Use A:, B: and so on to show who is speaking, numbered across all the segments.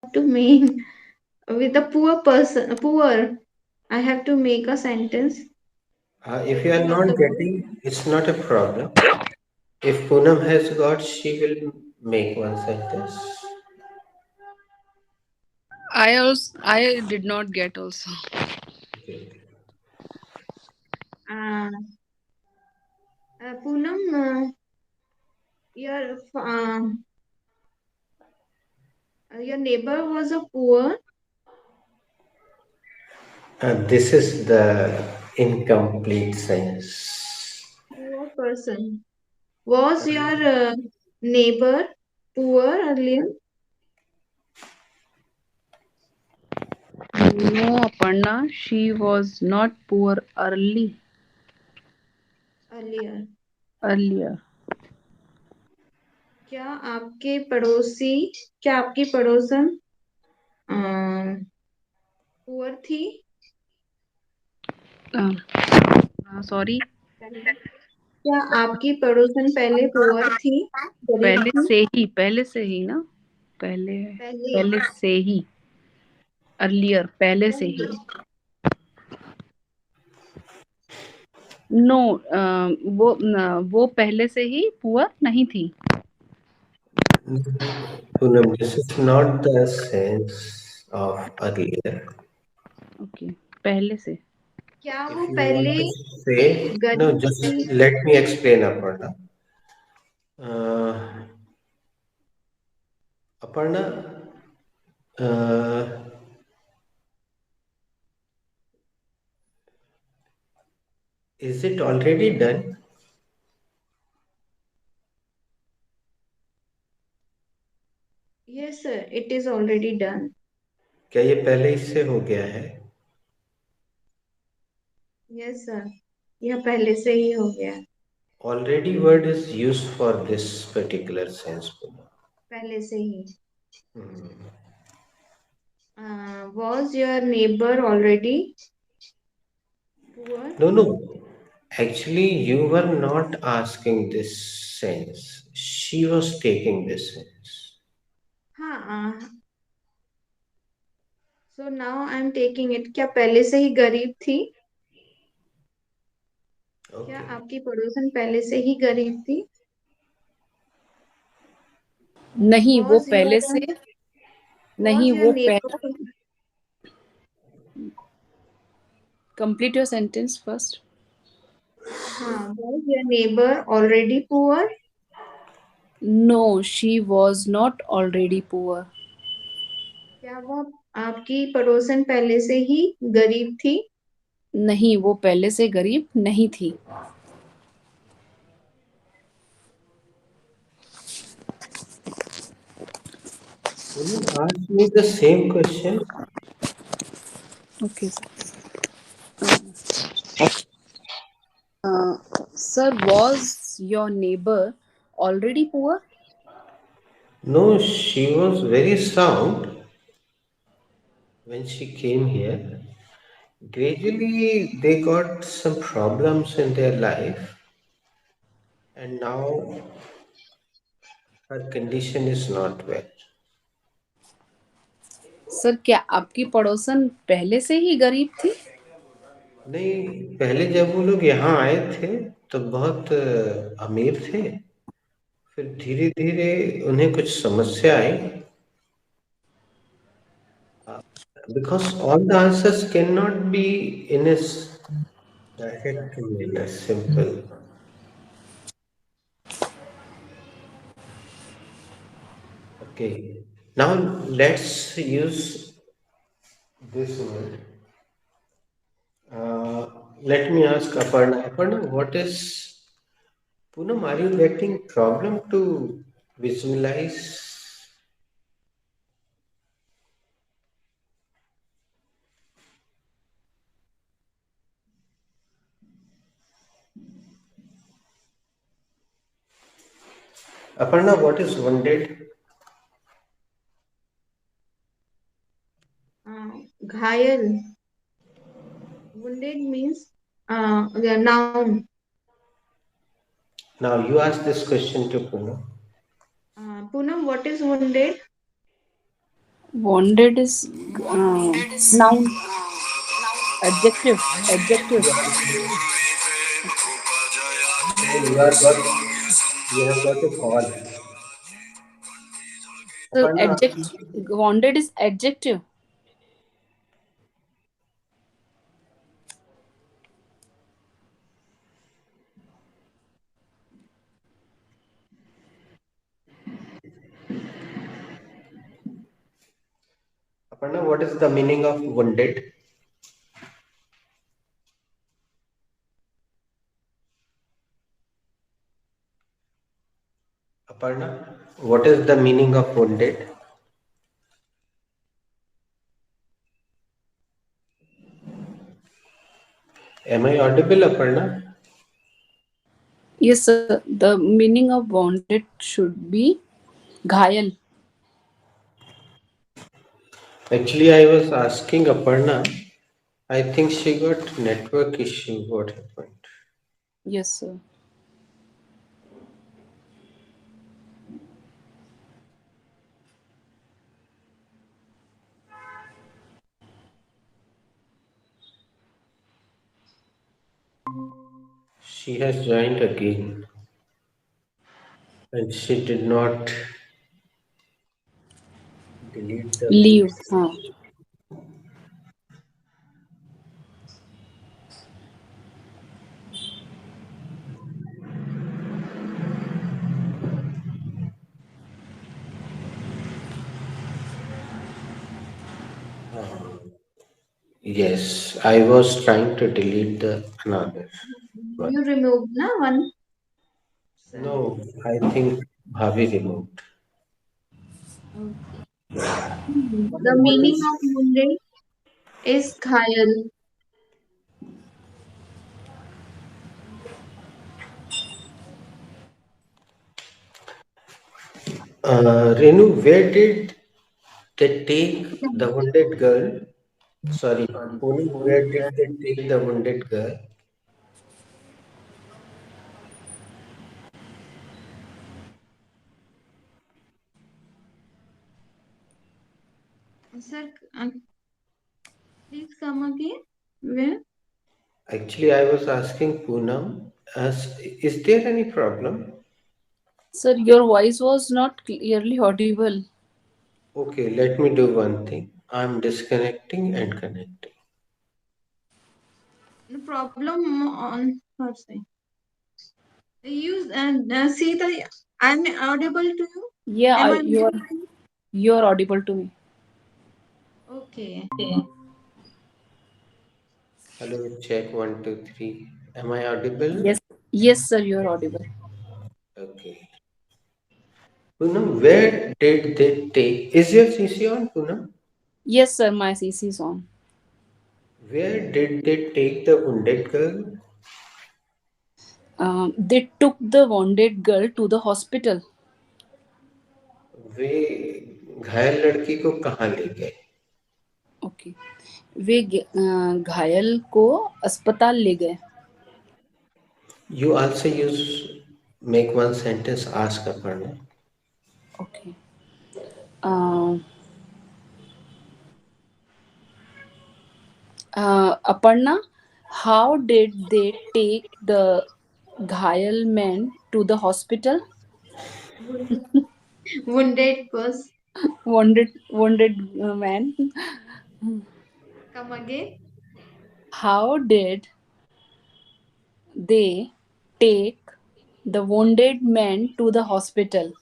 A: to make with a poor person, poor. I have to make a sentence
B: If
A: with
B: you are
A: one of
B: not
A: the words.
B: getting, it's not a problem. If Poonam has got, she will make one sentence.
C: I did not get also.
B: Okay.
A: Uh, Poonam, your neighbor was a
B: This is the incomplete sense.
A: poor person. Was your neighbor poor earlier?
C: No, Aparna, she was not poor
A: Earlier.
C: earlier.
A: क्या आपके पड़ोसी क्या आपकी पड़ोसन poor थी
C: Uh, sorry,
A: क्या आपकी पड़ोसन पहले पुअर थी गरीब थी
C: पहले से ही ना, पहले
A: पहले
C: पहले से ही, अर्लियर, पहले से ही।
A: पहले
C: नो, वो पहले से ही पुअर नहीं थी।
B: Poonam, this is not the sense of earlier.
C: Okay, पहले से।
A: क्या वो
B: If you want
A: पहले
B: to say, no,
A: गरीब
B: just
A: थी
B: let me explain, Aparna. Uh, Aparna, uh, is it already done?
A: Yes sir it is already done
B: क्या ये पहले इससे हो गया है?
A: यस सर यह पहले से ही हो गया
B: Already word is used for this particular sense, Poonam.
A: पहले से ही
B: Hmm.
A: was your neighbor already poor
B: No, no. Actually, you were not asking this sense. She was taking this sense.
A: हाँ so now I am taking it क्या पहले से ही गरीब थी क्या
B: Okay.
A: आपकी पड़ोसन पहले से ही गरीब थी
C: नहीं, वो
A: was your
C: पहले से नहीं,
A: was your
C: वो
A: neighbor
C: पहले। Complete your sentence first.
A: हाँ was your neighbor already poor
C: no, she was not already poor.
A: क्या वो आपकी पड़ोसन पहले से ही गरीब थी
C: नहीं, वो पहले से गरीब नहीं थी।
B: Will you ask me the same question?
C: Okay sir, was your neighbour already poor?
B: No, she was very sound when she came here. Gradually, they got some problems in their life, and now her condition is not well.
C: Sir, क्या आपकी पड़ोसन पहले से ही गरीब थी?
B: नहीं, पहले जब वो लोग यहाँ आए थे तो बहुत अमीर थे। फिर धीरे धीरे उन्हें कुछ समस्या आई, because all the answers cannot be in a direct manner, simple. Okay, now let's use this word. Uh, Let me ask Aparna. Aparna, what is Poonam? Are you getting problem to visualize? Aparna, what is wounded?
A: घायल wounded means yeah, noun
B: Now you ask this question to Poonam.
A: Poonam what is wounded
C: Wounded is noun, adjective, adjective.
B: Yeah, you are got you have got a call.
C: So
B: Aparna,
C: adjective. Wounded is adjective.
B: Aparna, what is the meaning of wounded? Aparna, what is the meaning of wounded? Am I audible, Aparna?
C: Yes, sir. The meaning of wounded should be घायल.
B: Actually, I was asking Aparna. I think she got network issue. What happened?
C: Yes, sir.
B: She has joined again, and she did not delete the
C: Leave. हाँ.
B: Yes, I was trying to delete the another one.
A: You removed na one. Sir.
B: No, I think Bhavi removed.
A: Okay. The
B: What
A: meaning
B: is
A: of wounded is घायल.
B: Renu? Where did they take the wounded girl? Sorry, Pune, where did they take the wounded girl?
A: Sir, please come again. Where?
B: Actually, I was asking Poonam, is there any problem?
C: Sir, your voice was not clearly audible.
B: Okay, let me do one thing. I'm disconnecting and connecting.
A: The problem on her side. You see the. I'm audible to you.
C: Yeah,
A: Am I
C: you are
A: audible to you?
C: audible to me.
A: Okay.
B: Hello, check 1, 2, 3. Am I audible?
C: Yes, yes, sir, you are audible.
B: Okay. Poonam, where did they take? Is your CC on, Poonam?
C: Yes, sir, my CC is on.
B: Where did they take the wounded girl?
C: They took the wounded girl to the hospital.
B: वे घायल लड़की को कहाँ ले गए?
C: Okay. वे घायल को अस्पताल ले गए.
B: You also use make one sentence ask Aparna.
C: Okay. Aparna, how did they take the घायल man to the hospital?
A: Wounded person.
C: Wounded man.
A: Come again.
C: How did they take the wounded man to the hospital?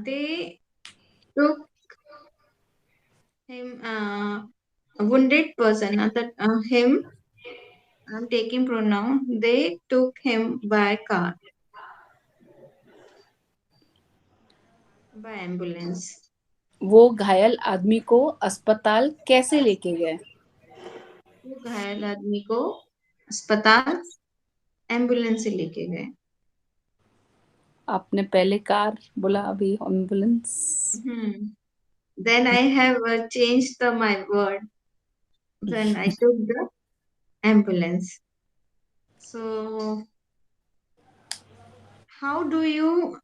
A: They took him. A wounded person. That him. I'm taking pronoun. They took him by car. By ambulance.
C: वो घायल आदमी को अस्पताल कैसे लेके गए?
A: वो घायल आदमी को अस्पताल एम्बुलेंस से लेके गए.
C: आपने पहले कार बोला, अभी ambulance.
A: Then I have changed my word. Then I took the ambulance. So, how do you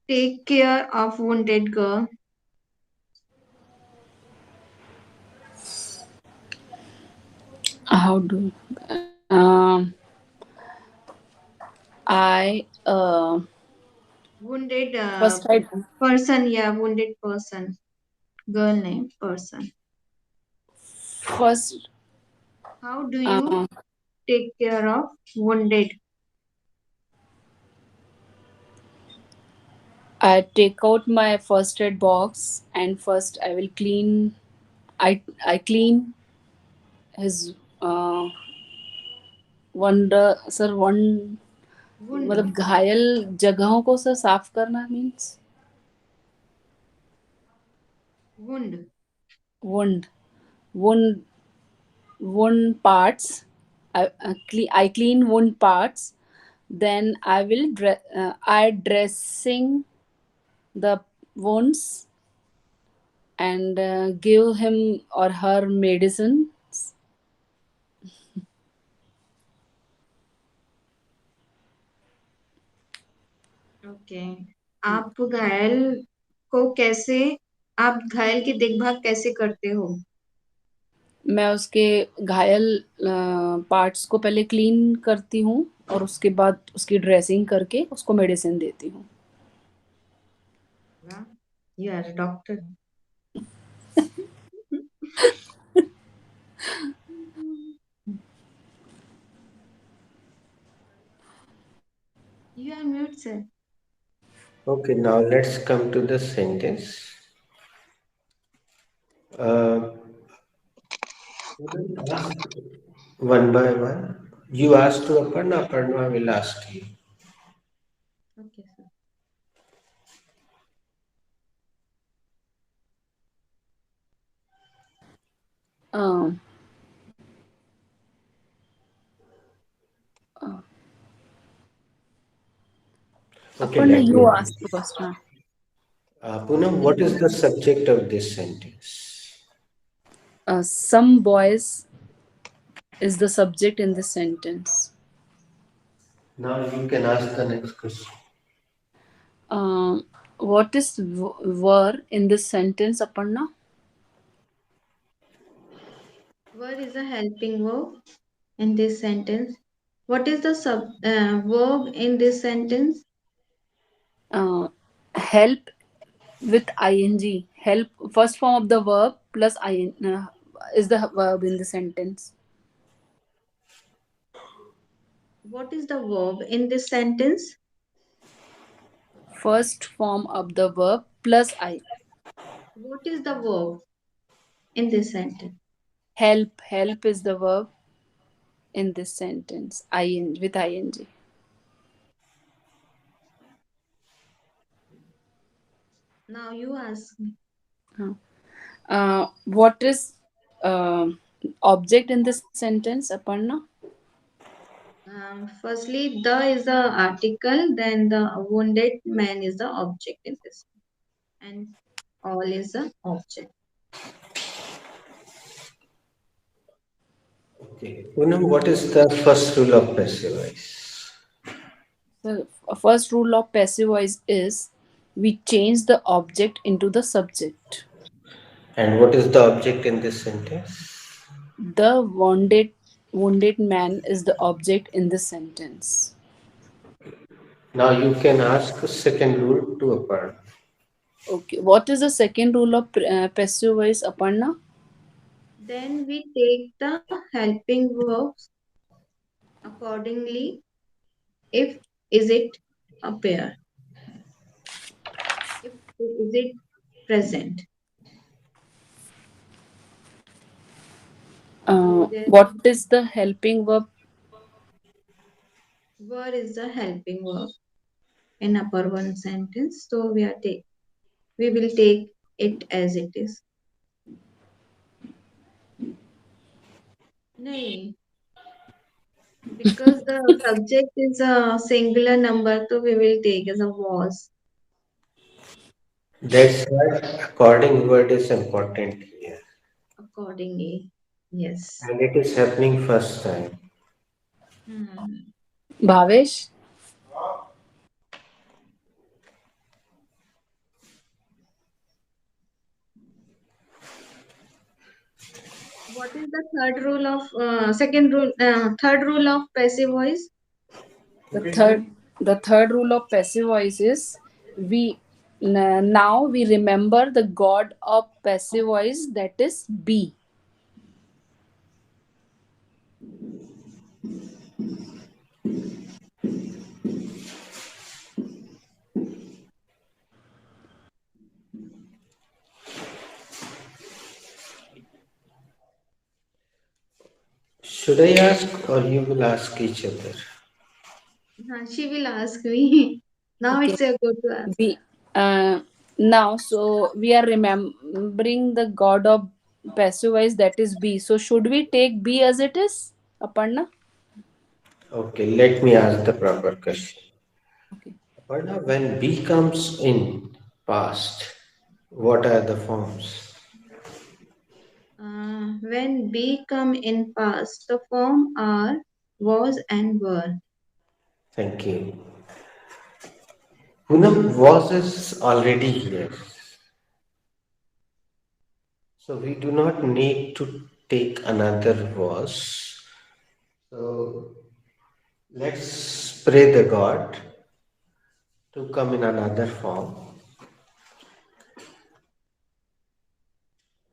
A: take care of wounded girl?
C: How do I
A: Wounded
C: first I
A: person, yeah, wounded person. Girl name, person.
C: first
A: How do you
C: uh,
A: take care of wounded?
C: I take out my first aid box and first I will clean. I clean his sir one
A: Wound,
C: मतलब घायल जगहों को sir साफ करना means
A: wound.
C: Wound wound wound parts. I clean wound parts. Then I dressing the wounds and give him or her medicines.
A: Okay. आप घायल को कैसे आप घायल की देखभाल कैसे करते हो?
C: मैं उसके घायल पार्ट्स को पहले क्लीन करती हूँ और उसके बाद उसकी ड्रेसिंग करके उसको मेडिसिन देती हूँ.
A: You are doctor. You are mute sir.
B: Okay, now let's come to the sentence. Uh, ask one by one. You ask to Aparna, Aparna will ask you.
A: Okay sir.
C: Uh,
B: Okay,
C: Aparna,
B: let
C: you
B: me.
C: ask first. Huh?
B: Poonam, what is the subject of this sentence?
C: Some boys is the subject in this sentence.
B: Now you can ask the next question.
C: What is were in this sentence, Aparna?
A: Were is a helping verb in this sentence. What is the verb in this sentence?
C: Help with ing. Help, first form of the verb plus ing is the verb in the sentence.
A: What is the verb in this sentence?
C: First form of the verb plus I.
A: What is the verb in this sentence?
C: Help. Help is the verb in this sentence. Ing with ing.
A: Now you ask me.
C: What is object in this sentence, Aparna?
A: Firstly, the is the article, then the wounded man is the object in this, and all is the object.
B: Okay. Poonam, what is the first rule of passive voice?
C: The first rule of passive voice is we change the object into the subject.
B: And what is the object in this sentence?
C: The wounded man is the object in this sentence.
B: Now you can ask a second rule to Aparna.
C: Okay. What is the second rule of passive voice, Aparna?
A: Then we take the helping verbs accordingly. If is it a pair? If is it present? So there,
C: What is the helping verb?
A: were is the helping verb in upper one sentence. So we will take it as it is. No, because the subject is a singular number, so we will take as a was.
B: That's why according word is important here.
A: Accordingly. Yes.
B: And it is happening first time.
A: Hmm.
C: Bhavesh?
A: What is the third rule of second rule? Third rule of passive voice.
C: The third rule of passive voice is we now we remember the god of passive voice, that is be.
B: Should I ask or you will ask each other?
A: She will ask me. Now
C: Okay.
A: it's your go to ask.
C: We now so we are remembering the god of passive voice, that is be. So should we take be as it is, Aparna?
B: Okay, let me ask the proper question.
C: Okay.
B: Aparna, when B comes in past, what are the forms?
A: When be come in past, the form are was and were.
B: Thank you. Poonam, was is already here. So we do not need to take another was. So let's pray the God to come in another form.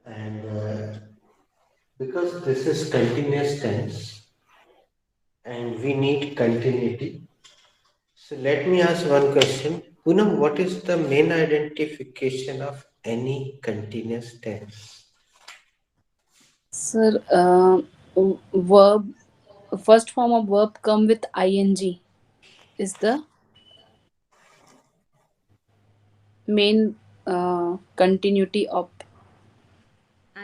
B: And because this is continuous tense and we need continuity. So let me ask one question. Poonam, what is the main identification of any continuous tense?
C: Sir, verb, first form of verb come with ing is the main continuity of uh,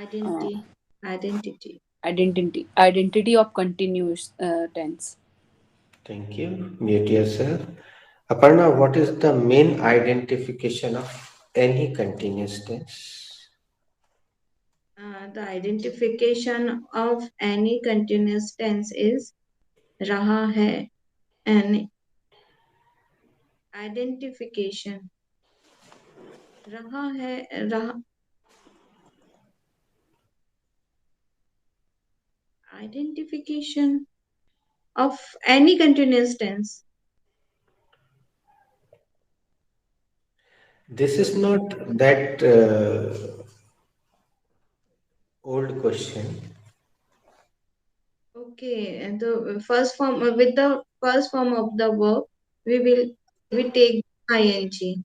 A: Identity. Identity.
C: identity of continuous tense.
B: Thank you. Mute yourself. Aparna, what is the main identification of any continuous tense?
A: The identification of any continuous tense is raha hai. An identification. रहा है रहा identification of any continuous tense.
B: This is not that old question.
A: Okay, and the first form with the first form of the verb, we will we take ing.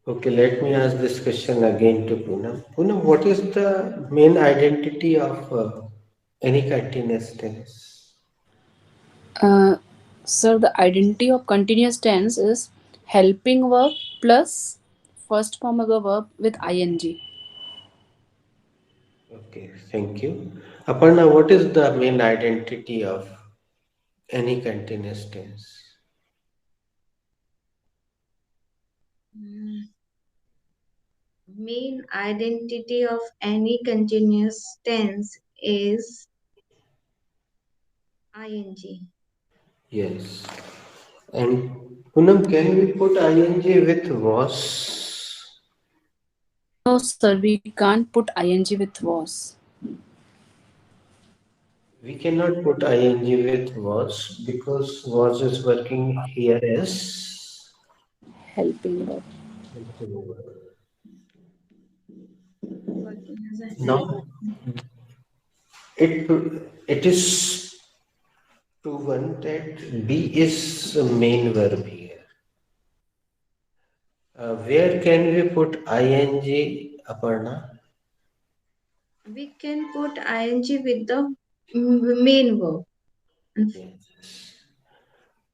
B: Okay, let me ask this question again to Poonam. Poonam, what is the main identity of any continuous tense?
C: Uh, Sir, the identity of continuous tense is helping verb plus first form of the verb with ing.
B: Okay, thank you. Aparna, what is the main identity of any continuous tense?
A: Mm, Main identity of any continuous tense is ing.
B: Yes. And Poonam, can we put ing with was?
C: No, sir, we can't put ing with was.
B: We cannot put ing with was because was is working here as
C: Helping verb.
A: Working as a help.
B: now it it is proven that be is a main verb here. Where can we put ing, Aparna?
A: We can put ing with the main verb.
B: Yes.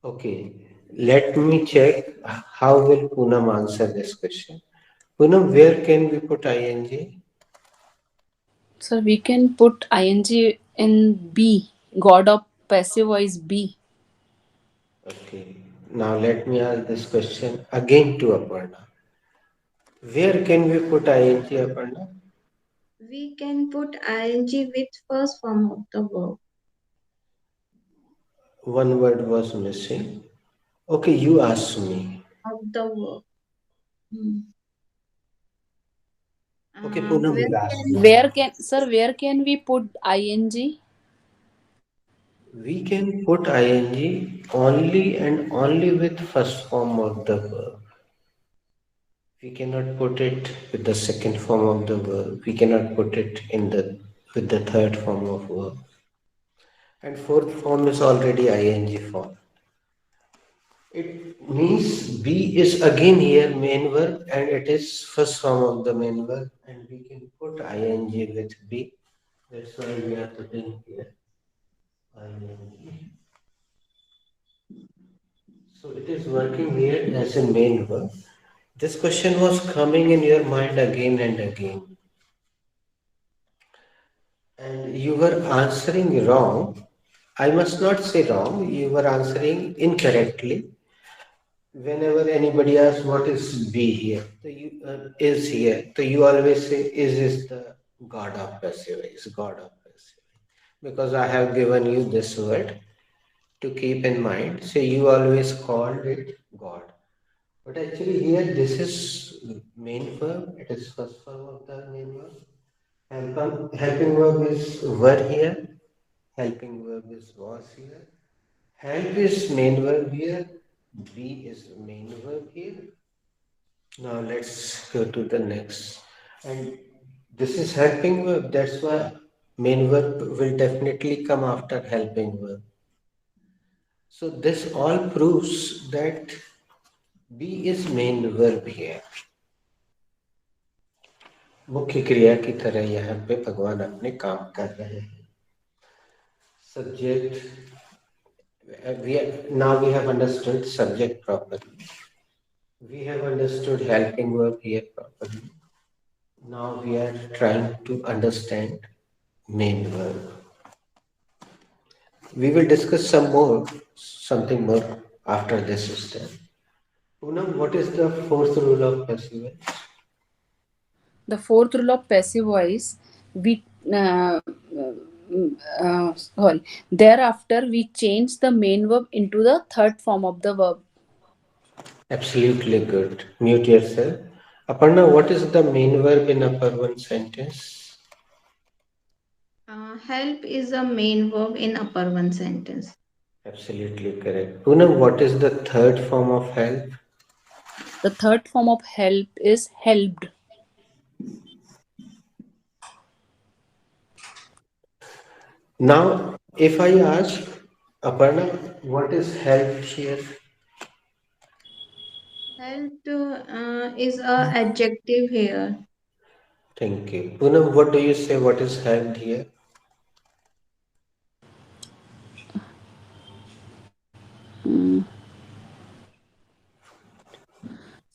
B: Okay. Let me check how will Poonam answer this question. Poonam, where can we put ing?
C: Sir, we can put ing in be. God of passive voice be.
B: Okay. Now let me ask this question again to Aparna. Where can we put ing, Aparna?
A: We can put ing with first form of the verb.
B: One word was missing. Okay, you ask me.
A: Of the verb. Hmm.
B: Okay, Poonam
A: Where
B: will ask
A: can
B: you.
C: where can we put ing?
B: We can put ing only and only with first form of the verb. We cannot put it with the second form of the verb. We cannot put it in the with the third form of verb. And fourth form is already ing form. It means be is again here main verb and it is first form of the main verb and we can put ing with be. That's why we are putting here ing. So it is working here as a main verb. This question was coming in your mind again and again, and you were answering wrong. I must not say wrong, you were answering incorrectly. Whenever anybody asks what is be here, is here, so you always say is the God of passive, is God of passive. Because I have given you this word to keep in mind, so you always called it God. But actually here this is main verb, it is first form of the main verb. Helping verb is were here, helping verb is was here. Help is main verb here, be is main verb here. Now let's go to the next. And this is helping verb, that's why main verb will definitely come after helping verb. So this all proves that be is main verb here. मुख्य क्रिया की तरह यहाँ पे भगवान अपने काम कर रहे हैं. Subject, now we have understood subject properly. We have understood helping verb here properly. Now we are trying to understand main verb. We will discuss something more after this step. Poonam, what is the fourth rule of passive voice?
C: The fourth rule of passive voice, we sorry. Thereafter, we change the main verb into the third form of the verb.
B: Absolutely good. Mute yourself. Aparna, what is the main verb in upper one sentence?
A: help is a main verb in upper one sentence.
B: Absolutely correct. Poonam, what is the third form of help?
C: The third form of help is helped.
B: Now, if I ask Aparna, what is help here?
A: Helped is a adjective here.
B: Thank you. Poonam, what do you say? What is helped here?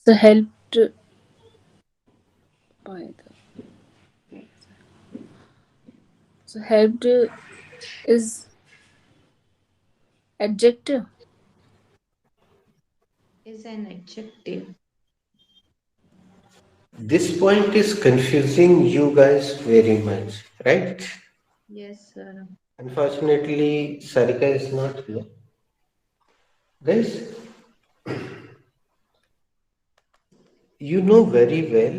C: So helped by the so helped is adjective.
A: Is an adjective.
B: This point is confusing you guys very much, right?
A: Yes, sir.
B: Unfortunately, Sarika is not here. Guys, you know very well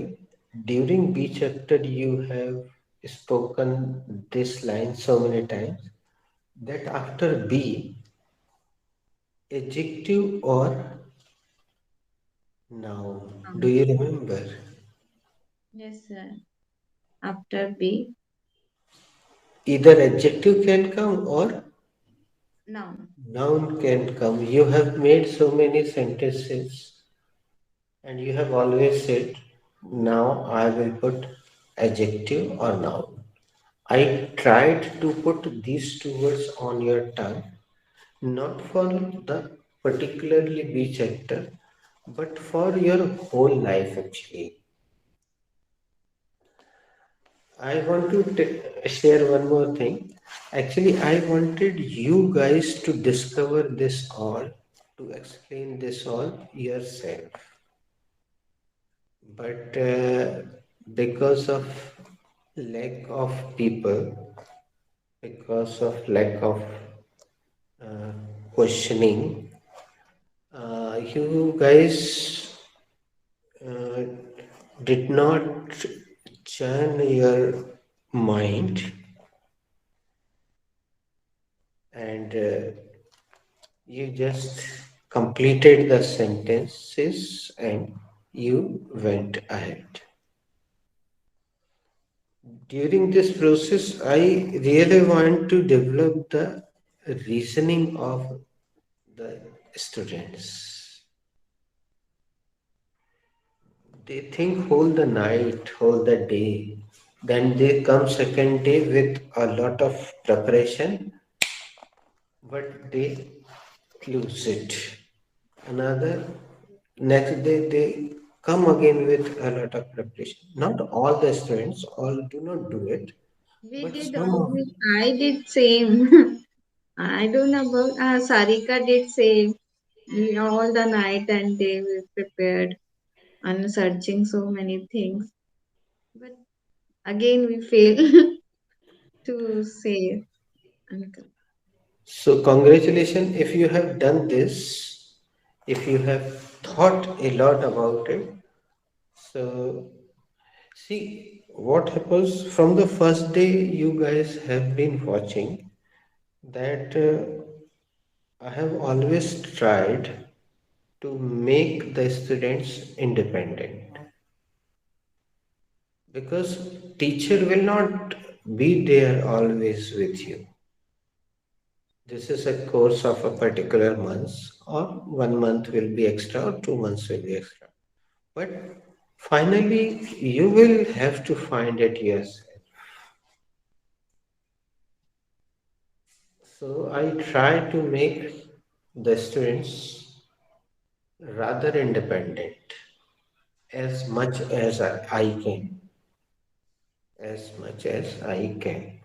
B: during B chapter you have spoken this line so many times that after B, adjective or noun. Do you remember?
A: Yes, sir. After B,
B: Either adjective can come or
A: noun.
B: noun can come. You have made so many sentences and you have always said, now I will put adjective or noun. I tried to put these two words on your tongue, not for the particularly B chapter, but for your whole life actually. I want to share one more thing. Actually, I wanted you guys to discover this all, to explain this all yourself. But because of lack of people, because of lack of uh, questioning, you guys uh, did not churn your mind and you just completed the sentences and you went ahead. During this process, I really want to develop the reasoning of the students. They think whole the night, whole the day. Then they come second day with a lot of preparation, but they lose it. Another next day they come again with a lot of preparation. Not all the students, all do not do it,
A: We
B: but
A: did
B: some
A: all.
B: of
A: I did same. I don't know about Sarika did same. We all the night and day we prepared and searching so many things. But again we fail to say. and-
B: so congratulations if you have done this, if you have thought a lot about it. So see what happens from the first day you guys have been watching that I have always tried to make the students independent because teacher will not be there always with you. This is a course of a particular month, or 1 month will be extra, or 2 months will be extra. But finally, you will have to find it yourself. So I try to make the students rather independent as much as I can, as much as I can.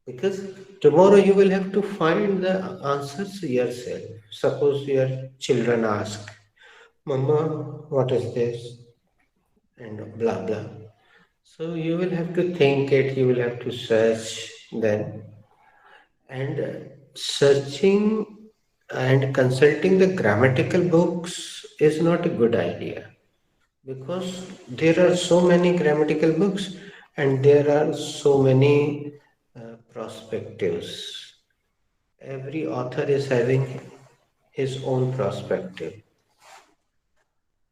B: Because tomorrow you will have to find the answers yourself. Suppose your children ask, Mama, what is this? And blah blah. So you will have to think it, you will have to search then. And searching and consulting the grammatical books is not a good idea because there are so many grammatical books and there are so many perspectives. Every author is having his own perspective.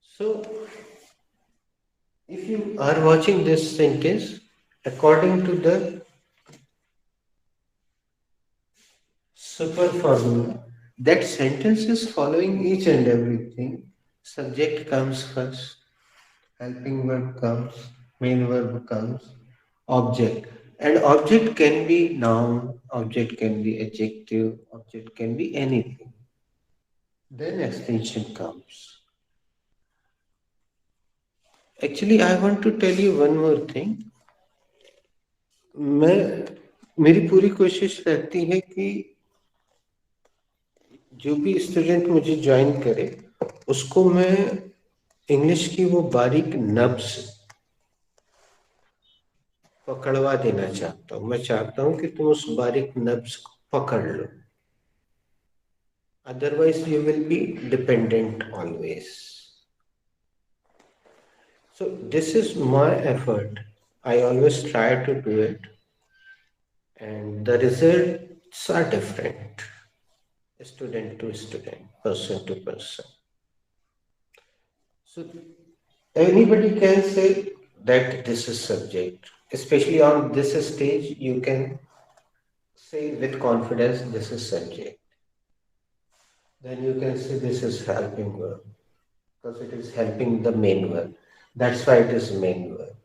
B: So, if you are watching this sentence, according to the super formula, that sentence is following each and everything. Subject comes first, helping verb comes, main verb comes, object. And object can be noun, object can be adjective, object can be anything. Then extension comes. Actually, I want to tell you one more thing. मैं मेरी पूरी कोशिश रहती है कि जो भी student मुझे ज्वाइन करे उसको मैं इंग्लिश की वो बारीक नब्ज पकड़वा देना चाहता हूँ मैं चाहता हूँ कि तुम उस बारीक नब्ज को पकड़ लो otherwise you will be dependent always so this is my effort I always try to do it and the results are different student to student person to person so anybody can say that this is subject especially on this stage you can say with confidence this is subject then you can say this is helping verb because it is helping the main verb. That's why it is main verb.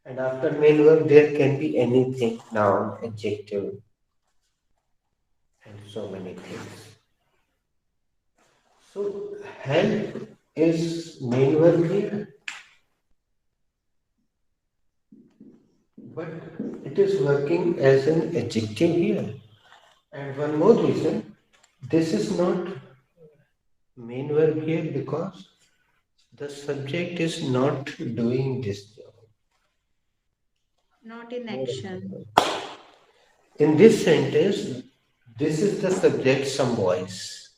B: And after main verb, there can be anything, noun, adjective, and so many things. So help is main verb here, but it is working as an adjective here. And one more reason, this is not main verb here because the subject is not doing this job.
A: Not in action.
B: In this sentence, this is the subject, some boys.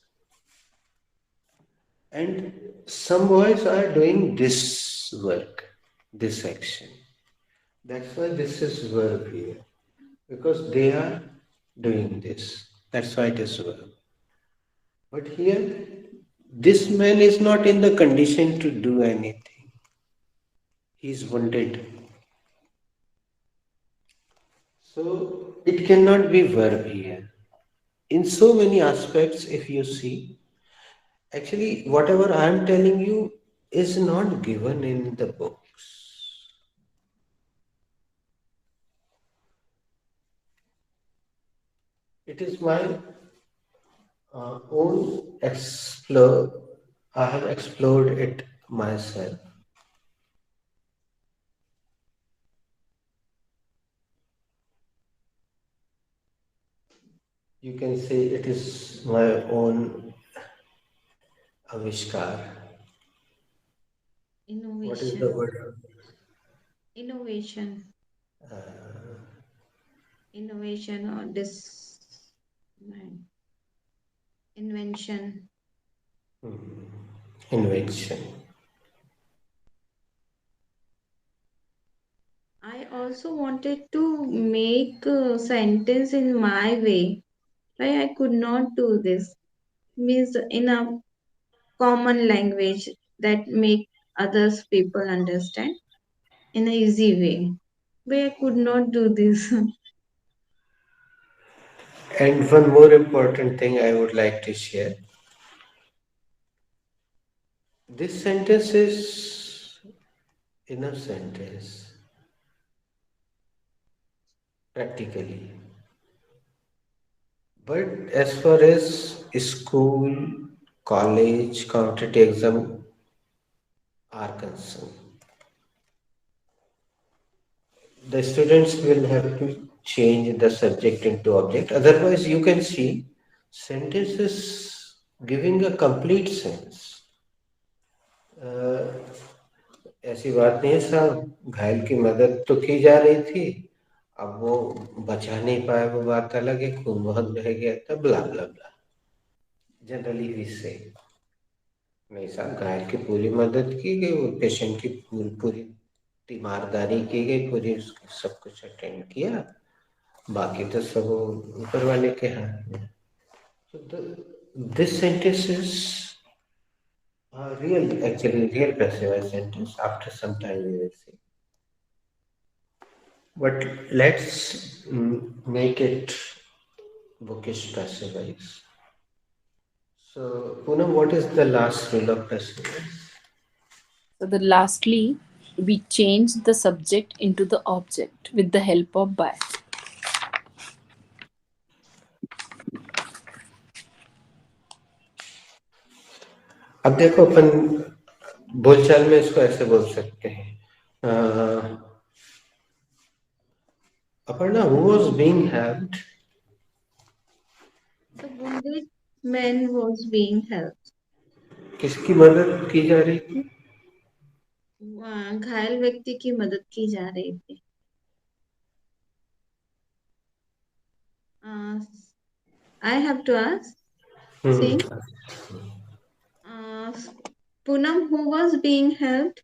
B: And some boys are doing this work. this action. That's why this is verb here. Because they are doing this. That's why it is verb. But here, this man is not in the condition to do anything. He is wounded. So it cannot be verb here. In so many aspects, if you see, actually, whatever I am telling you is not given in the books. It is my own explore. I have explored it myself. You can say it is my own avishkar. What is the
A: Innovation.
B: word?
A: Innovation. Innovation or invention.
B: Invention.
A: I also wanted to make a sentence in my way, but I could not do this. Means in a common language that make others people understand in a easy way. But I could not do this.
B: And one more important thing I would like to share. This sentence is enough sentence, practically. But as far as school, college, competitive exam are concerned, the students will have to change the subject into object. Otherwise, you can see sentences giving a complete sense. Uh, ऐसी बात नहीं है साहब, घायल की मदद तो की जा रही थी, अब वो बचा नहीं पाया, वो बात अलग है, खून बहुत बह गया था, ब्ला ब्ला ब्ला। जनरली वी से नहीं साहब, घायल की पूरी मदद की गई, वो पेशेंट की पूरी पूरी तीमारदारी की गई, पूरी सब कुछ अटेंड किया, बाकी तो सब ऊपर वाले के हाथ में। So this sentence is real passive sentence. After some time, we will see. But let's make it bookish passive voice. So, Poonam, what is the last rule of passive voice?
C: So the lastly, we change the subject into the object with the help of by.
B: अब देखो, अपन बोलचाल में इसको ऐसे बोल सकते हैं, Aparna, who was being helped?
A: The wounded man was being helped.
B: किसकी मदद की जा रही थी?
A: घायल व्यक्ति की मदद की जा रही थी. I have to ask. Same. Poonam, who was being helped?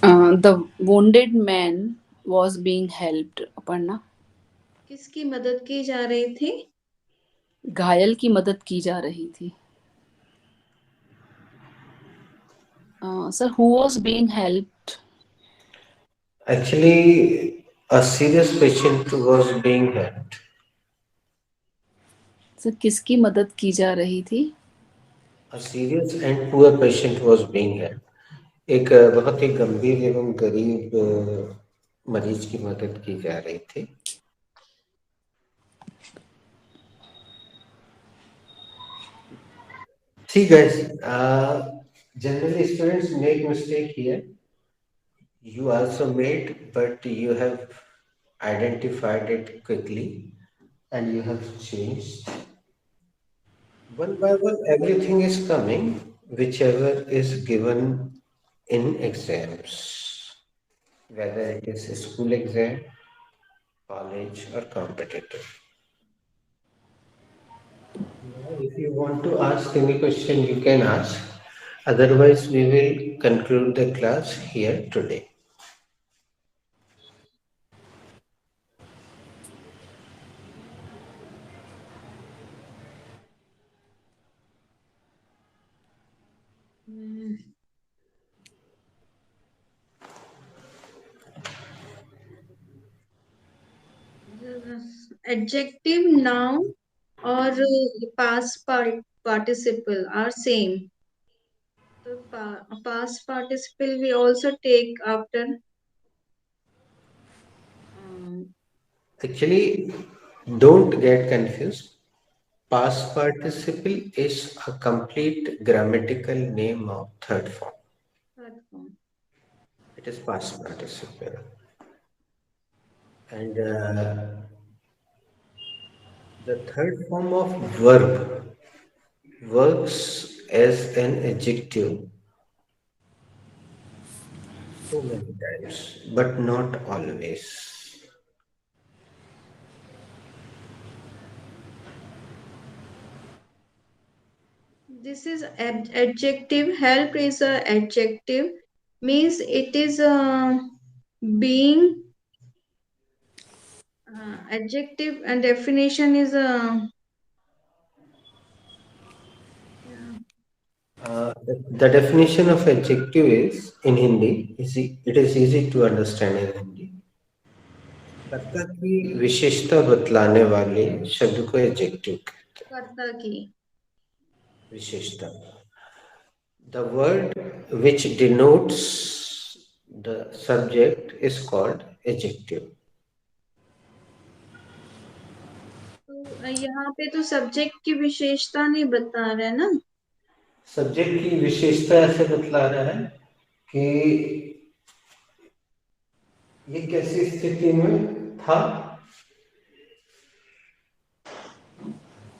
C: The wounded man was being helped. Aparna.
A: किसकी मदद की जा रही थी?
C: घायल की मदद की जा रही थी. Sir, who was being helped?
B: Actually, a serious patient was being helped.
C: Sir, किसकी मदद की जा रही थी?
B: A serious and poor patient was being helped. एक बहुत ही गंभीर एवं गरीब मरीज की मदद की जा रही थी. See guys, generally students make mistake here. You also made, but you have identified it quickly and you have changed. One by one, everything is coming, whichever is given in exams, whether it is a school exam, college, or competitive. Now, if you want to ask any question, you can ask. Otherwise, we will conclude the class here today.
A: Mm, Adjective, noun, or participle are same. The past participle we also take after. Um,
B: Actually, don't get confused. Past participle is a complete grammatical name of third form.
A: Third form.
B: It is past participle. And the third form of verb works as an adjective so many times, but not always.
A: This is adjective. Help is a adjective. Means it is being adjective and definition is yeah,
B: The definition of adjective is in Hindi, it is easy to understand in Hindi. कर्ता की विशेषता बतलाने वाले शब्द को adjective कहते हैं
A: कर्ता की.
B: विशेषता the word which denotes the subject is called adjective
A: तो यहाँ पे तो सब्जेक्ट की विशेषता नहीं बता रहे ना.
B: सब्जेक्ट की विशेषता ऐसे बतला रहा है कि ये कैसी स्थिति में था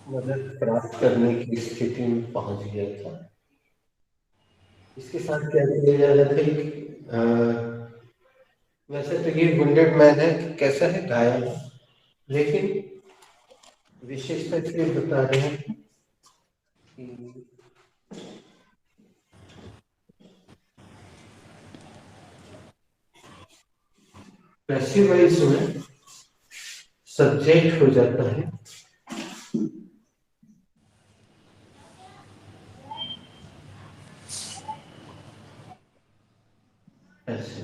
B: मदद प्राप्त करने की स्थिति में पहुंच गया था इसके साथ क्या किया जा रहा था वैसे तो ये वुंडेड मैन है कैसा है घायल है लेकिन विशेषता इसलिए बता रहे हैं कि पैसिव वॉइस में सब्जेक्ट हो जाता है ऐसे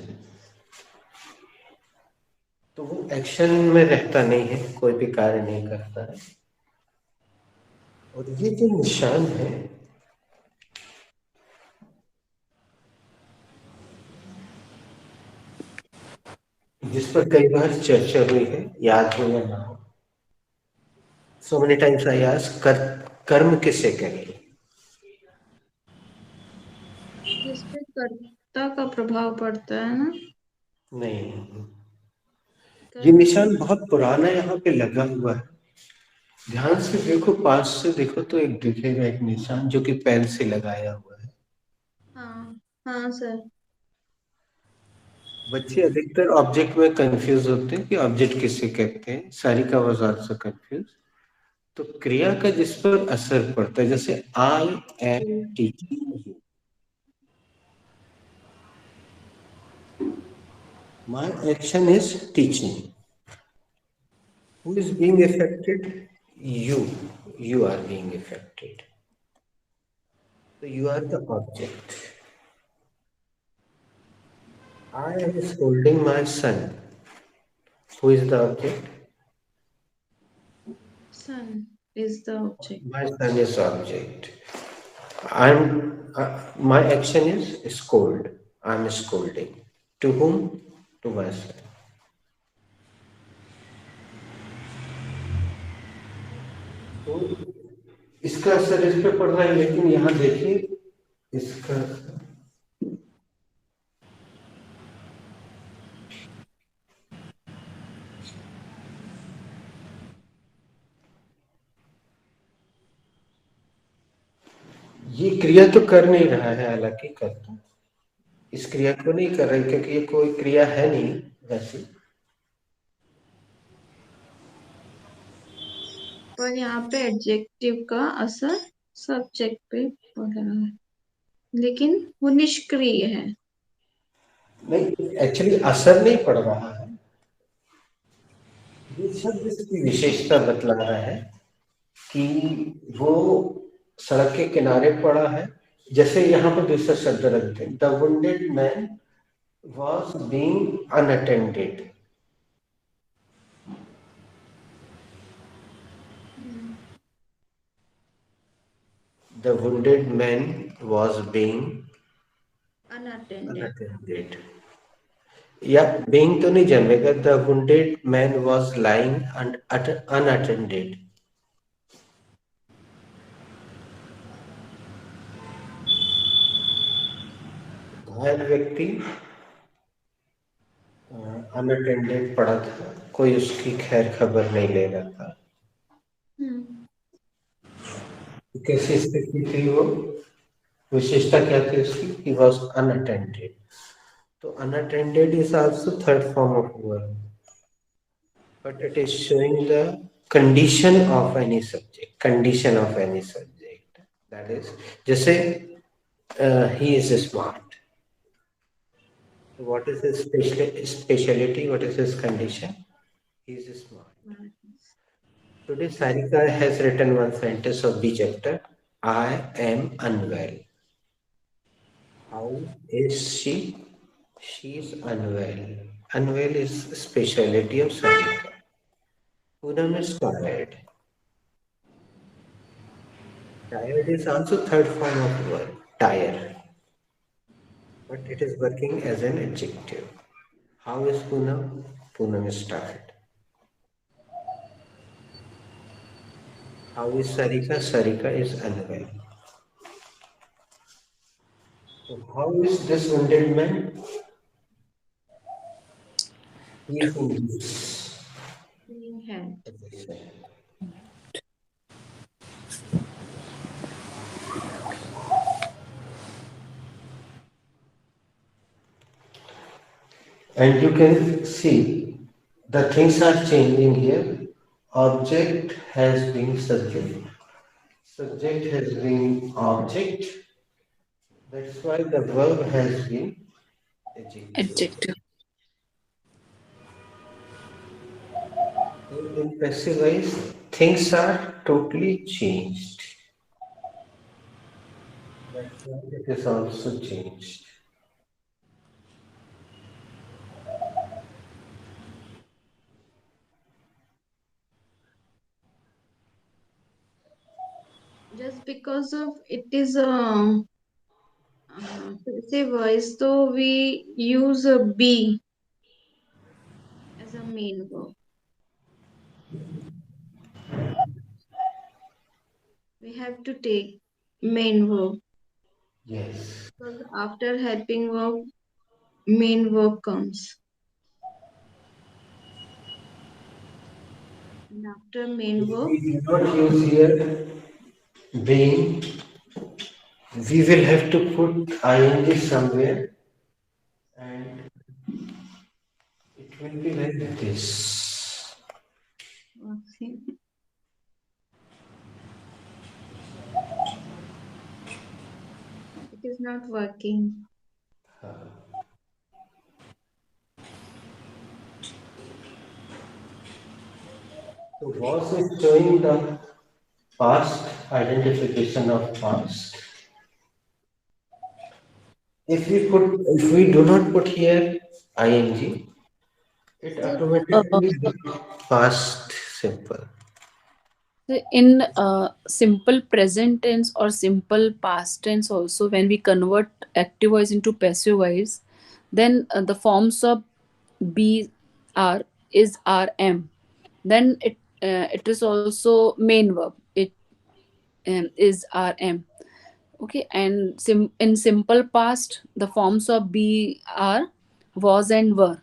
B: तो वो एक्शन में रहता नहीं है कोई भी कार्य नहीं करता है और ये जो निशान है जिस पर कई बार चर्चा हुई है याद हो या ना हो so many times I ask कर्म किसे कहें
A: जिस पे कर्ता का प्रभाव पड़ता है ना.
B: नहीं ये
A: कर्म
B: निशान बहुत पुराना यहाँ पे लगा हुआ है ध्यान से देखो पास से देखो तो एक दिखेगा एक निशान जो कि पेन से लगाया हुआ है
A: हाँ हाँ सर.
B: बच्चे अधिकतर ऑब्जेक्ट में कंफ्यूज होते हैं कि ऑब्जेक्ट किसे कहते हैं सारिका वाज आल्सो कंफ्यूज तो क्रिया का जिस पर असर पड़ता है जैसे I am teaching you my action is teaching who is being affected you you are being affected so you are the object I am scolding my son who is the object
A: Sun is the object.
B: my son is object I'm my action is scold. I'm scolding. To whom? To myself. तो इसका असर इस पे पड़ रहा है लेकिन यहाँ देखिए इसका ये क्रिया तो कर नहीं रहा है हालांकि करता इस क्रिया को नहीं कर रहा है क्योंकि ये कोई क्रिया है नहीं वैसे
A: पर यहाँ पे एडजेक्टिव का असर सब्जेक्ट पे पड़ रहा है. लेकिन वो निष्क्रिय है।
B: नहीं, एक्चुअली असर नहीं पड़ रहा है, ये शब्द इसकी विशेषता बतला रहा है कि वो सड़क के किनारे पड़ा है। जैसे यहाँ पर दूसरा शब्द रखते हैं, the wounded man was being unattended. The wounded man was being
A: unattended.
B: Unattended, या बीइंग तो नहीं जमेगा, the wounded man was lying unattended. घायल व्यक्ति अनअटेंडेड पड़ा था, कोई उसकी खैर खबर नहीं ले रहा था। कैसी स्थिति थी वो, विशेषता क्या थी उसकी, ही वॉज अनअटेंडेड। तो unattended is also third form of verb, but it is showing the condition of any subject, condition of any subject. That is, जैसे he is smart. What is his speciality? What is his condition? He is smart. Today, Sarika has written one sentence of B chapter. I am unwell. How is she? She is unwell. Unwell is speciality of Sarika. Poonam is tired. Tired is also third form of verb, tire, but it is working as an adjective. How is Poonam? Poonam is tired. How is Sarika? Sarika is unwell. So how is this wounded man? He is in use.
A: Being had.
B: And you can see the things are changing here. Object has been subject. Subject has been object. That's why the verb has been adjective.
C: Adjective.
B: In passive voice, things are totally changed. That's why it is also changed.
A: Just because of it is a passive voice, so we use a be as a main verb. We have to take main verb
B: Yes.
A: because after helping verb, main verb comes. And after main
B: If
A: verb,
B: we do not use here being, we will have to put ing somewhere and it will be like this.
A: it is not working.
B: So was is showing the past, identification of past. If we do not put here ing, it
C: So,
B: automatically becomes past simple.
C: in simple present tense or simple past tense also, when we convert active voice into passive voice, then the forms of be, are, is, are, am, then it is also main verb. It is, are, am. Okay, and in simple past, the forms of be, are, was, and were,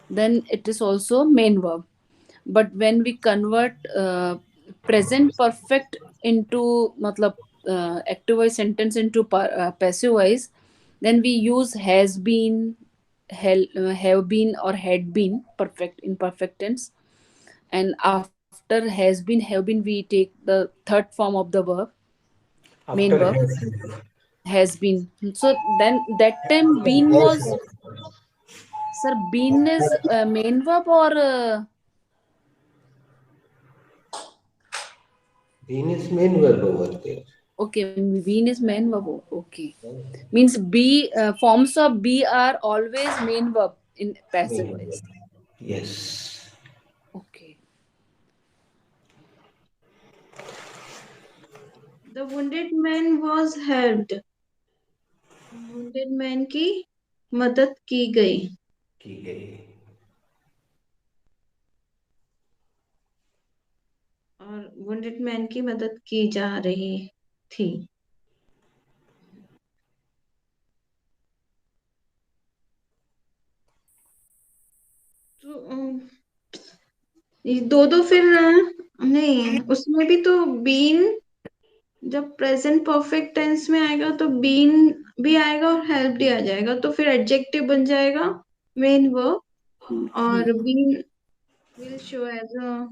C: then it is also main verb. But when we convert present perfect into matlab active voice sentence into passive voice, then we use has been, have been, or had been perfect in perfect tense. And after has been, have been, we take the third form of the verb, main
B: After
C: verb.
B: has.
C: has been. So then that time been
B: Has
C: was, sir, been is main verb or
B: been is main verb over there.
C: okay, been is main verb. Okay, means be forms of be are always main verb in passive
B: Main verb.
C: voice.
B: Yes.
C: Okay.
A: The wounded man was helped. wounded man की मदद की गई.
B: की गई.
A: और wounded man की मदद की जा रही थी. तो ये दो दो फिर नहीं, उसमें भी तो बीन जब प्रेजेंट परफेक्ट टेंस में आएगा तो बीन भी आएगा और हेल्प भी आ जाएगा, तो फिर एडजेक्टिव बन जाएगा मेन वर्ब,
C: Hmm.
A: और been will show as a.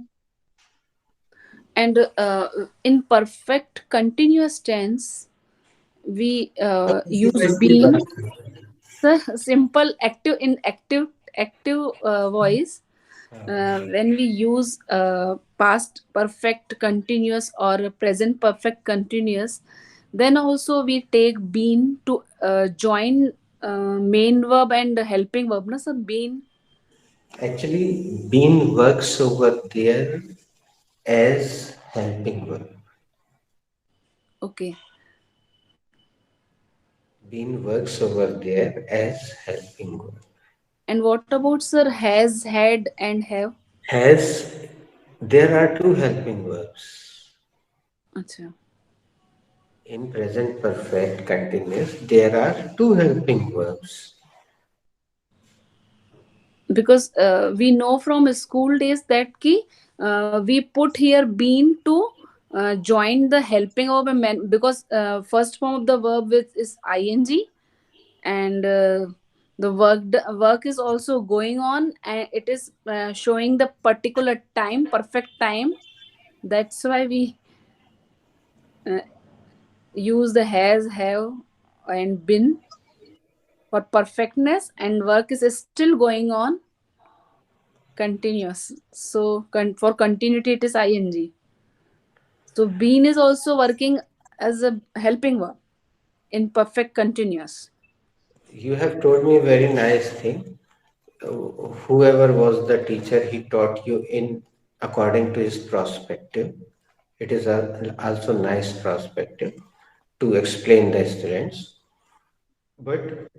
C: And in perfect continuous tense, we use been. The simple active in active voice, when we use past perfect continuous or present perfect continuous, then also we take been to join main verb and helping verb, na sir, been.
B: Actually, been works over there as helping verb.
C: Okay.
B: Been works over there as helping verb.
C: And what about sir has, had and have?
B: Has, there are two helping verbs.
C: Acha.
B: In present perfect continuous, there are two helping verbs.
C: Because we know from school days that ki we put here been to join the helping of a man, because first form of the verb which is ing, and the work is also going on, and it is showing the particular time, perfect time. That's why we uh, use the has, have and been for perfectness, and work is still going on, continuous. So for continuity it is ing. So been is also working as a helping verb in perfect continuous.
B: You have told me a very nice thing. Whoever was the teacher, he taught you in according to his perspective. It is also nice perspective to explain the students. But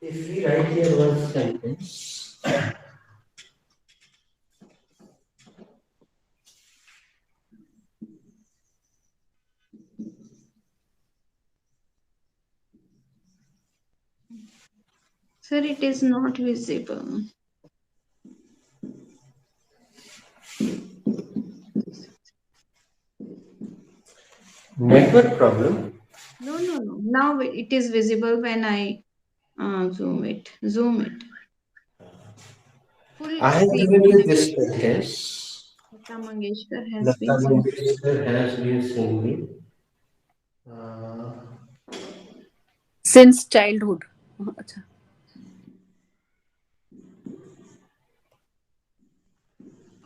B: if we write here one sentence,
A: Sir, it is not visible.
B: network problem.
A: No, no, no. Now it is visible when I zoom it. Full
B: I have
A: screen.
B: given you this sentence.
A: Lata Mangeshkar has
B: Lata
A: been singing.
B: Mangeshkar has been singing. Uh,
C: Since childhood. Acha.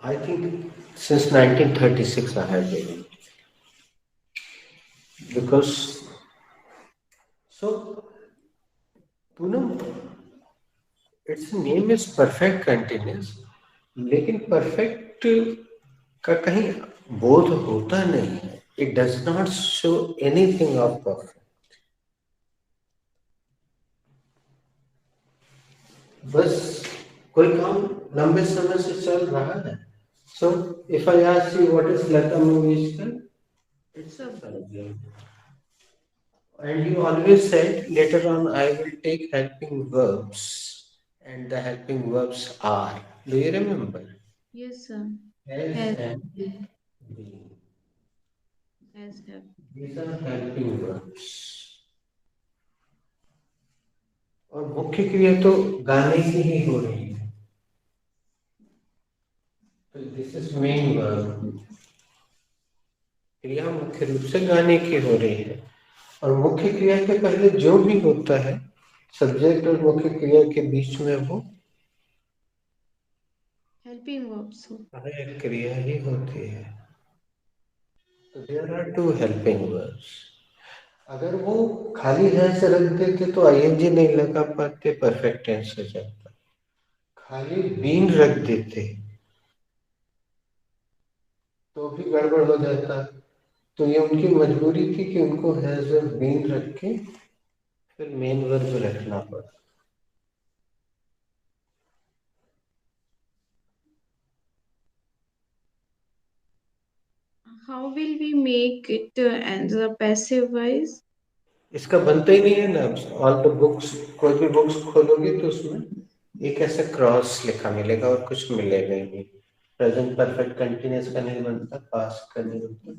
B: I think since 1936 I have been because so Poonam, its name is perfect continuous, लेकिन perfect का कहीं बोध होता नहीं है. It does not show anything of perfect. बस कोई काम लंबे समय से चल रहा है. So if I ask you what is Lata Mangeshkar, it's a
A: So,
B: subject. And you always said later on I will take helping verbs, and the helping verbs are. Do you remember?
A: yes, sir.
B: Has
A: Has
B: and been.
A: have.
B: These are helping verbs. और मुख्य क्रिया तो गाने की ही हो रही है. तो दिस इज मेन वर्ब. क्रिया मुख्य रूप से गाने की हो रही है. और मुख्य क्रिया के पहले जो भी होता है सब्जेक्ट और मुख्य क्रिया के बीच में वो
A: हेल्पिंग वर्ब्स हो।
B: सहायक क्रिया ही होती है। तो there are two helping verbs. अगर वो खाली है से रख देते तो आईएनजी नहीं लगा पाते, परफेक्ट टेंस हो जाता। खाली बीन रख देते तो भी गड़बड़ हो जाता। तो ये उनकी मजबूरी थी कि उनको हैज और बीन रख के फिर मेन वर्ब रखना पड़ा।
A: How will we make it as a passive voice?
B: इसका बनता ही नहीं है ना। ऑल द बुक्स, कोई भी बुक्स खोलोगे तो उसमें एक ऐसा क्रॉस लिखा मिलेगा और कुछ मिलेगा ही नहीं। प्रेजेंट परफेक्ट कंटिन्यूस का नहीं बनता, पास्ट का नहीं बनता,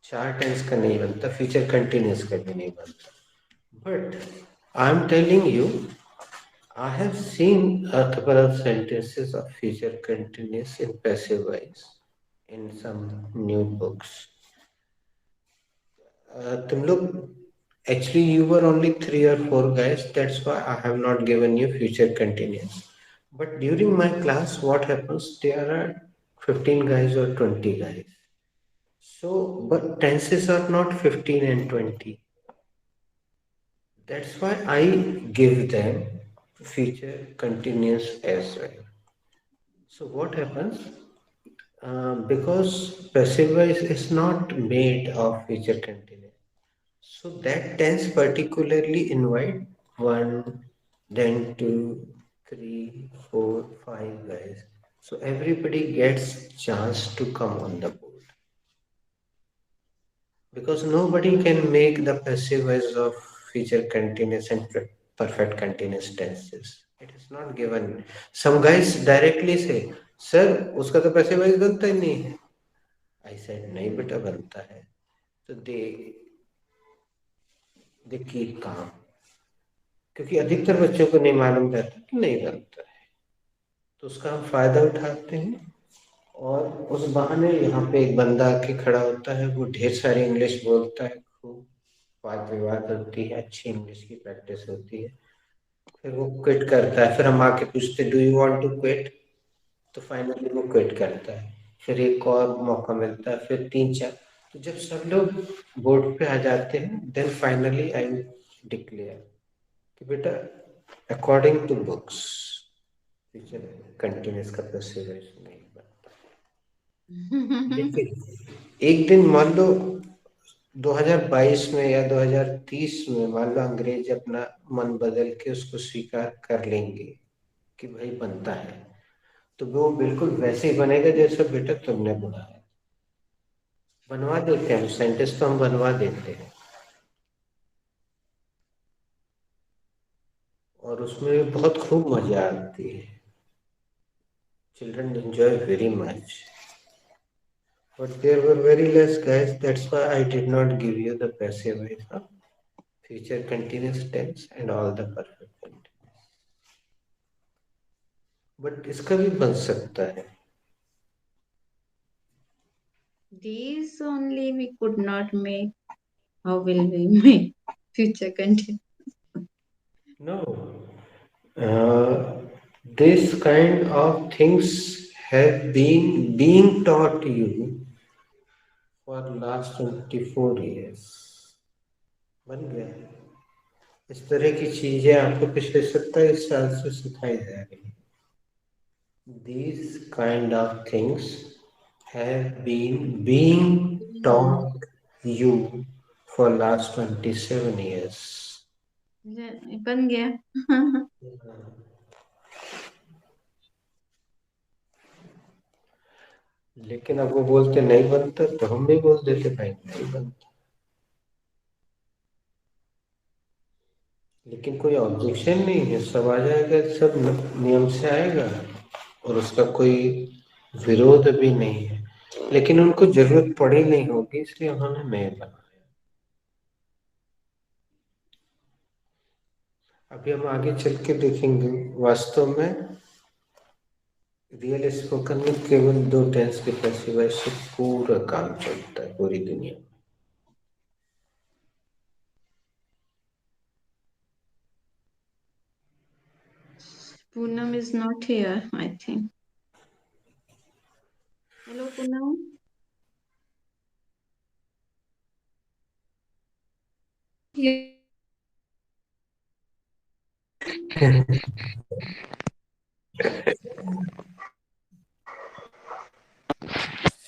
B: चार टेंस का नहीं बनता, फ्यूचर कंटिन्यूस का भी नहीं बनता। But I am telling you, I have seen a couple of sentences of future continuous in passive voice in some new books. तुम लोग actually you were only 3 or 4 guys. That's why I have not given you future continuous. But during my class, what happens? There are 15 guys or 20 guys. So, but tenses are not 15 and 20. That's why I give them future continuous as well. So what happens? Because passive voice is not made of future continuous. So that tense particularly invite one, then two, three, four, five guys. So everybody gets chance to come on the board. Because nobody can make the passive voice of future continuous and perfect continuous tenses. It is not given. Some guys directly say, "Sir, उसका तो passive voice बनता ही नहीं है." I said, "नहीं बेटा बनता है." So they keep calm. क्योंकि अधिकतर बच्चों को नहीं मालूम रहता कि नहीं बनता है, तो उसका हम फायदा उठाते हैं। और उस बहाने यहाँ पे एक बंदा आके खड़ा होता है, वो ढेर सारी इंग्लिश बोलता है, खूब वाद विवाद होती है, अच्छी इंग्लिश की प्रैक्टिस होती है, फिर वो क्विट करता है। फिर हम आके पूछते, do you want to quit? तो फाइनली वो क्विट करता है। फिर एक और मौका मिलता है, फिर 3 4। तो जब सब लोग बोर्ड पे आ जाते हैं, देन फाइनली आई डिक्लेयर कि बेटा according to books teacher continuous का प्रोसीजर नहीं बनता। लेकिन एक दिन मान लो 2022 में या 2030 में मान लो अंग्रेज अपना मन बदल के उसको स्वीकार कर लेंगे कि भाई बनता है, तो वो बिल्कुल वैसे ही बनेगा जैसा बेटा तुमने बनाया। बनवा देते हैं साइंटिस्ट, तो हम बनवा देते हैं और उसमें बहुत खूब मजा आती है। Children enjoy very much. But there were very less guys. That's why I did not give you the passive voice of future continuous tense and all the perfect tense. But इसका भी बन सकता है।
A: These only we could not make. How will we make future continuous?
B: No. This kind of things have been being taught you for last 24 years. बन गया। इस तरह की चीजें आपको पिछले 27 साल से सिखाई जा रही है। These kind of things have been being taught you for last 27 years.
A: बन गया।
B: लेकिन अब वो बोलते नहीं बनता, तो हम भी बोल देते भाई नहीं बनता। लेकिन कोई ऑब्जेक्शन नहीं है, सब आ जाएगा, सब नियम से आएगा और उसका कोई विरोध भी नहीं है। लेकिन उनको जरूरत पड़ी नहीं होगी, इसलिए उन्होंने नहीं बनाया। अभी हम आगे चल के देखेंगे वास्तव में रियल स्पोकन में केवल 2 टेंस के पैसिव वॉइस से पूरा काम चलता है पूरी दुनिया में।
A: Poonam is not here, I think. Hello, Poonam.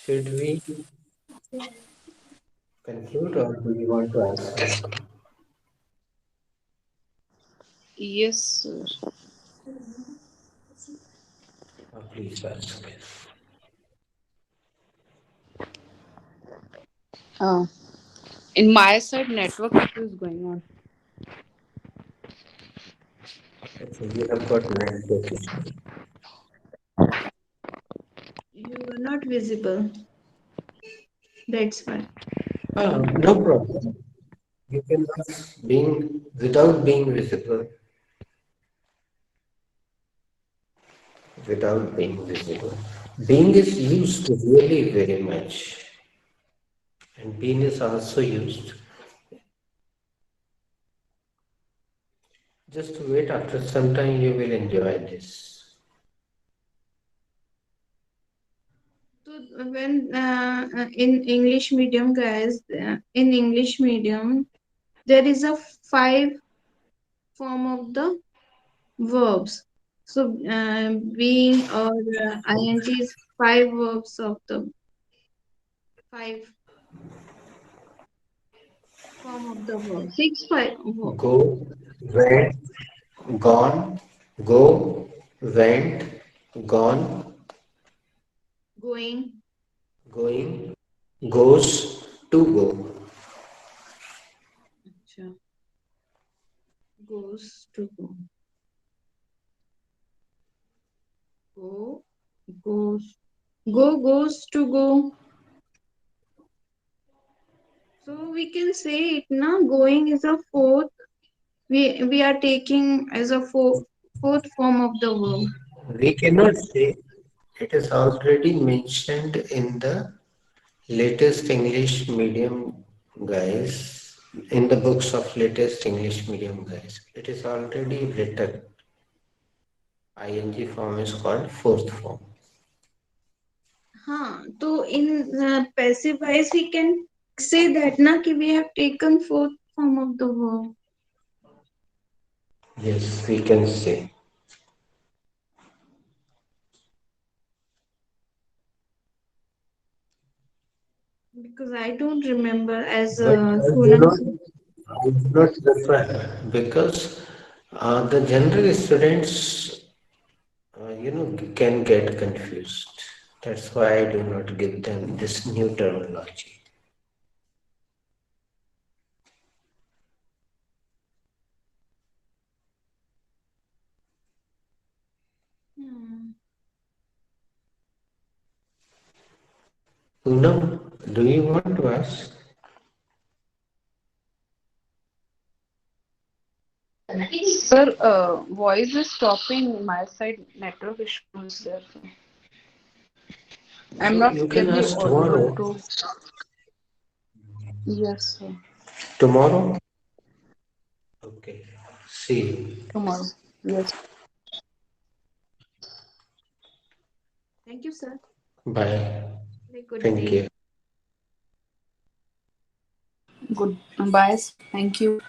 B: Should we conclude or do you want to ask something?
C: Yes, sir.
B: Please ask.
C: Uh, in my side, network issue is going on.
B: Okay, you have got network issue.
A: You are not visible. That's why.
B: No problem. You can ask being without being visible, without being visible. Being is used really very much, and being is also used. Just wait, after some time you will enjoy this.
A: So when in English medium, guys, in English medium, there is a five form of the verbs. So being or ing is five verbs of the five form of the verb. Six five verb.
B: Go, went, gone, go, went, gone,
A: Going,
B: going, goes, to go.
A: acha, goes to go, go, goes, goes to go. So we can say it now. Going is a fourth. We are taking as a fourth form of the verb.
B: We cannot say it is already mentioned in the latest English medium guys, in the books of latest English medium guys. It is already written. ing form is called fourth form.
A: हाँ तो in passive voice we can say that ना कि we have taken fourth form of the verb
B: Yes, we can say.
A: because I don't remember as
B: But
A: Poonam said.
B: I do not prefer because the general students, can get confused. That's why I do not give them this new terminology.
A: Hmm.
B: Poonam, do you want to ask?
C: Sir, voice is stopping my side. Network issues there. I'm
B: So
C: not
B: you can
C: clearly
B: ask
C: audible
B: tomorrow.
C: to. Yes, sir.
B: Tomorrow? Okay. See you.
C: Tomorrow. Yes.
A: Thank you sir,
B: Bye.
A: have a good
B: Thank
A: day.
B: you.
C: Good. Bye. Thank you.